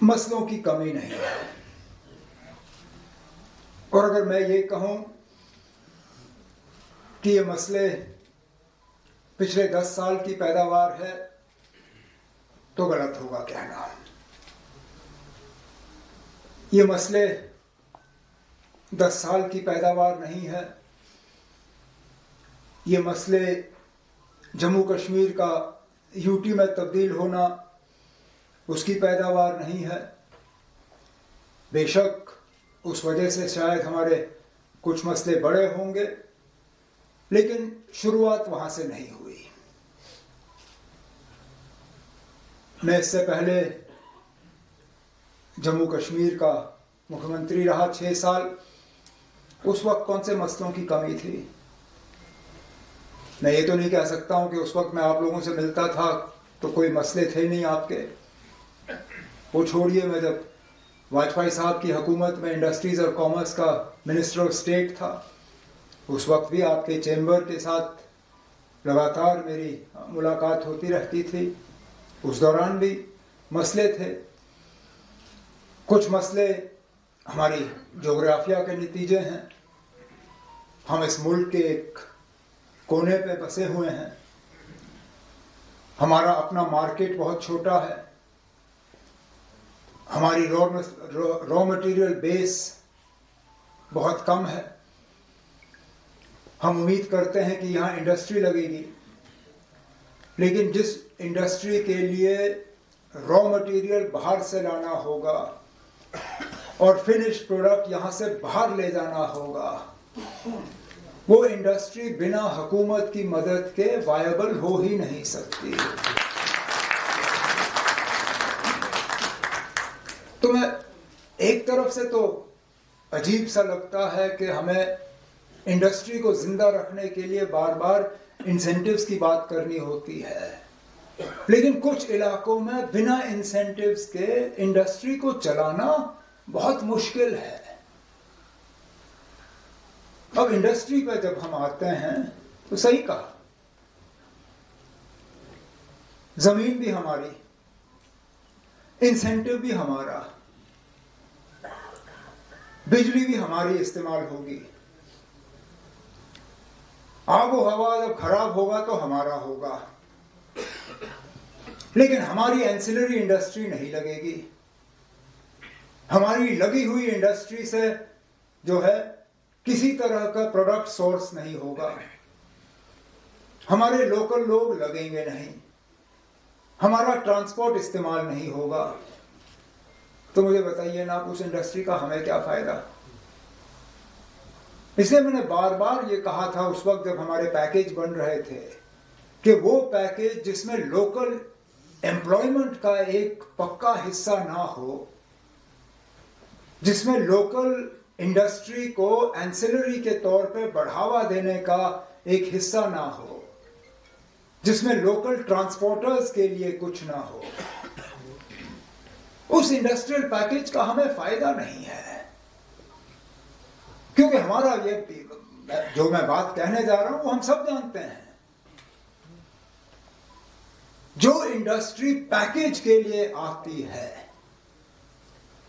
मसलों की कमी नहीं है। और अगर मैं ये कहूं कि ये मसले पिछले 10 साल की पैदावार है तो गलत होगा कहना। ये मसले 10 साल की पैदावार नहीं है। ये मसले जम्मू कश्मीर का यूटी में तब्दील होना उसकी पैदावार नहीं है। बेशक उस वजह से शायद हमारे कुछ मसले बड़े होंगे, लेकिन शुरुआत वहां से नहीं हुई। मैं इससे पहले जम्मू कश्मीर का मुख्यमंत्री रहा 6 साल। उस वक्त कौन से मसलों की कमी थी? मैं ये तो नहीं कह सकता हूं कि उस वक्त मैं आप लोगों से मिलता था तो कोई मसले थे नहीं आपके। वो छोड़िए, मैं जब वाजपेयी साहब की हुकूमत में इंडस्ट्रीज और कॉमर्स का मिनिस्टर ऑफ स्टेट था, उस वक्त भी आपके चैम्बर के साथ लगातार मेरी मुलाकात होती रहती थी। उस दौरान भी मसले थे। कुछ मसले हमारी जोग्राफिया के नतीजे हैं। हम इस मुल्क के एक कोने पे बसे हुए हैं। हमारा अपना मार्केट बहुत छोटा है। हमारी रॉ मटेरियल बेस बहुत कम है। हम उम्मीद करते हैं कि यहाँ इंडस्ट्री लगेगी, लेकिन जिस इंडस्ट्री के लिए रॉ मटेरियल बाहर से लाना होगा और फिनिश प्रोडक्ट यहाँ से बाहर ले जाना होगा, वो इंडस्ट्री बिना हुकूमत की मदद के वायबल हो ही नहीं सकती। तो मैं एक तरफ से तो अजीब सा लगता है कि हमें इंडस्ट्री को जिंदा रखने के लिए बार बार इंसेंटिव्स की बात करनी होती है, लेकिन कुछ इलाकों में बिना इंसेंटिव्स के इंडस्ट्री को चलाना बहुत मुश्किल है। अब इंडस्ट्री पे जब हम आते हैं तो सही कहा, जमीन भी हमारी, इंसेंटिव भी हमारा, बिजली भी हमारी इस्तेमाल होगी। आबो हवा जब खराब होगा तो हमारा होगा, लेकिन हमारी एंसिलरी इंडस्ट्री नहीं लगेगी। हमारी लगी हुई इंडस्ट्री से जो है किसी तरह का प्रोडक्ट सोर्स नहीं होगा। हमारे लोकल लोग लगेंगे नहीं, हमारा ट्रांसपोर्ट इस्तेमाल नहीं होगा। तो मुझे बताइए ना, उस इंडस्ट्री का हमें क्या फायदा? इसलिए मैंने बार बार ये कहा था उस वक्त जब हमारे पैकेज बन रहे थे कि वो पैकेज जिसमें लोकल एम्प्लॉयमेंट का एक पक्का हिस्सा ना हो, जिसमें लोकल इंडस्ट्री को एंसिलरी के तौर पे बढ़ावा देने का एक हिस्सा ना हो, जिसमें लोकल ट्रांसपोर्टर्स के लिए कुछ ना हो, उस इंडस्ट्रियल पैकेज का हमें फायदा नहीं है। क्योंकि हमारा ये जो मैं बात कहने जा रहा हूं वो हम सब जानते हैं। जो इंडस्ट्री पैकेज के लिए आती है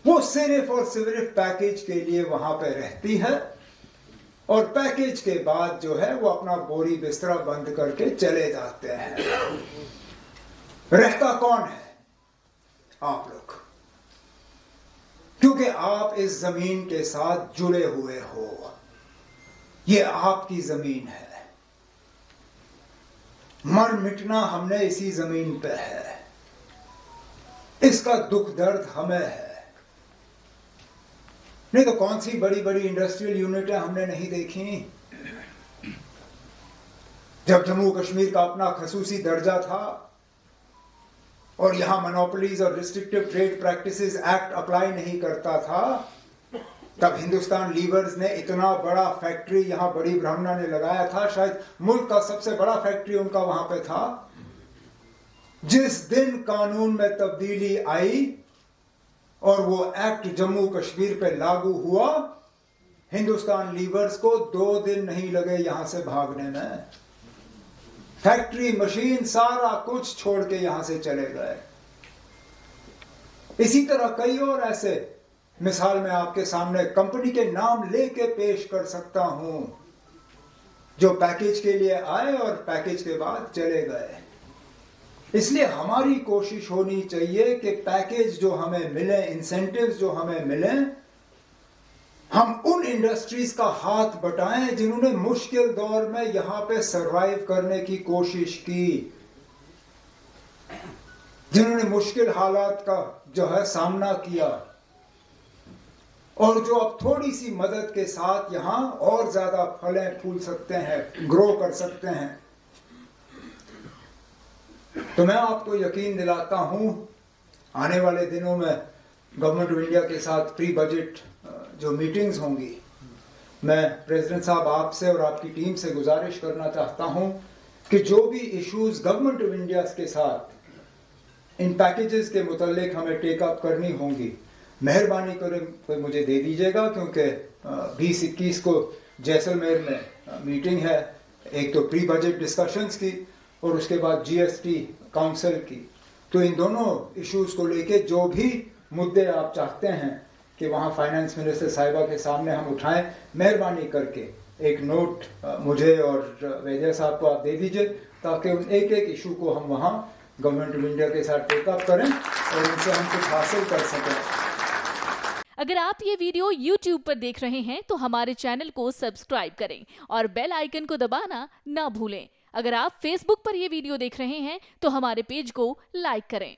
वो सिर्फ और सिर्फ पैकेज के लिए वहां पे रहती है, और पैकेज के बाद जो है वो अपना बोरी बिस्तरा बंद करके चले जाते हैं। रहता कौन है? आप लोग, क्योंकि आप इस जमीन के साथ जुड़े हुए हो। ये आपकी जमीन है। मर मिटना हमने इसी जमीन पे है। इसका दुख दर्द हमें है। नहीं तो कौन सी बड़ी बड़ी इंडस्ट्रियल यूनिटें हमने नहीं देखी। जब जम्मू कश्मीर का अपना खसूसी दर्जा था और यहां मोनोपोलीज और restrictive trade practices act apply नहीं करता था, तब हिंदुस्तान लीवर्स ने इतना बड़ा फैक्ट्री यहां बड़ी ब्राह्मणा ने लगाया था। शायद मुल्क का सबसे बड़ा फैक्ट्री उनका वहां पे था। जिस दिन कानून में तब्दीली आई और वो एक्ट जम्मू कश्मीर पे लागू हुआ, हिंदुस्तान लीवर्स को 2 दिन नहीं लगे यहां से भागने में। फैक्ट्री, मशीन, सारा कुछ छोड़ के यहां से चले गए। इसी तरह कई और ऐसे मिसाल मैं आपके सामने कंपनी के नाम लेके पेश कर सकता हूं जो पैकेज के लिए आए और पैकेज के बाद चले गए। इसलिए हमारी कोशिश होनी चाहिए कि पैकेज जो हमें मिले, इंसेंटिव्स जो हमें मिले, हम उन इंडस्ट्रीज का हाथ बटाएं जिन्होंने मुश्किल दौर में यहां पे सरवाइव करने की कोशिश की, जिन्होंने मुश्किल हालात का जो है सामना किया और जो अब थोड़ी सी मदद के साथ यहां और ज्यादा फलें फूल सकते हैं, ग्रो कर सकते हैं। तो मैं आपको यकीन दिलाता हूं आने वाले दिनों में गवर्नमेंट ऑफ इंडिया के साथ प्री बजट जो मीटिंग्स होंगी, मैं प्रेसिडेंट साहब आपसे और आपकी टीम से गुजारिश करना चाहता हूं कि जो भी इश्यूज गवर्नमेंट ऑफ इंडिया के साथ इन पैकेजेस के मुतालिक हमें टेक अप करनी होंगी, मेहरबानी कर मुझे दे दीजिएगा, क्योंकि 20-21 को जैसलमेर में मीटिंग है, एक तो प्री बजट डिस्कशंस की और उसके बाद जीएसटी काउंसिल की। तो इन दोनों इश्यूज को लेके जो भी मुद्दे आप चाहते हैं कि वहाँ फाइनेंस मिनिस्टर साहिबा के सामने हम उठाएं, मेहरबानी करके एक नोट मुझे और वैद्य साहब को आप दे दीजिए, ताकि उन एक एक इशू को हम वहाँ गवर्नमेंट ऑफ इंडिया के साथ टेकअप करें और उनसे हम कुछ हासिल कर सकें। अगर आप ये वीडियो YouTube पर देख रहे हैं तो हमारे चैनल को सब्सक्राइब करें और बेल आइकन को दबाना ना भूलें। अगर आप Facebook पर ये वीडियो देख रहे हैं तो हमारे पेज को लाइक करें।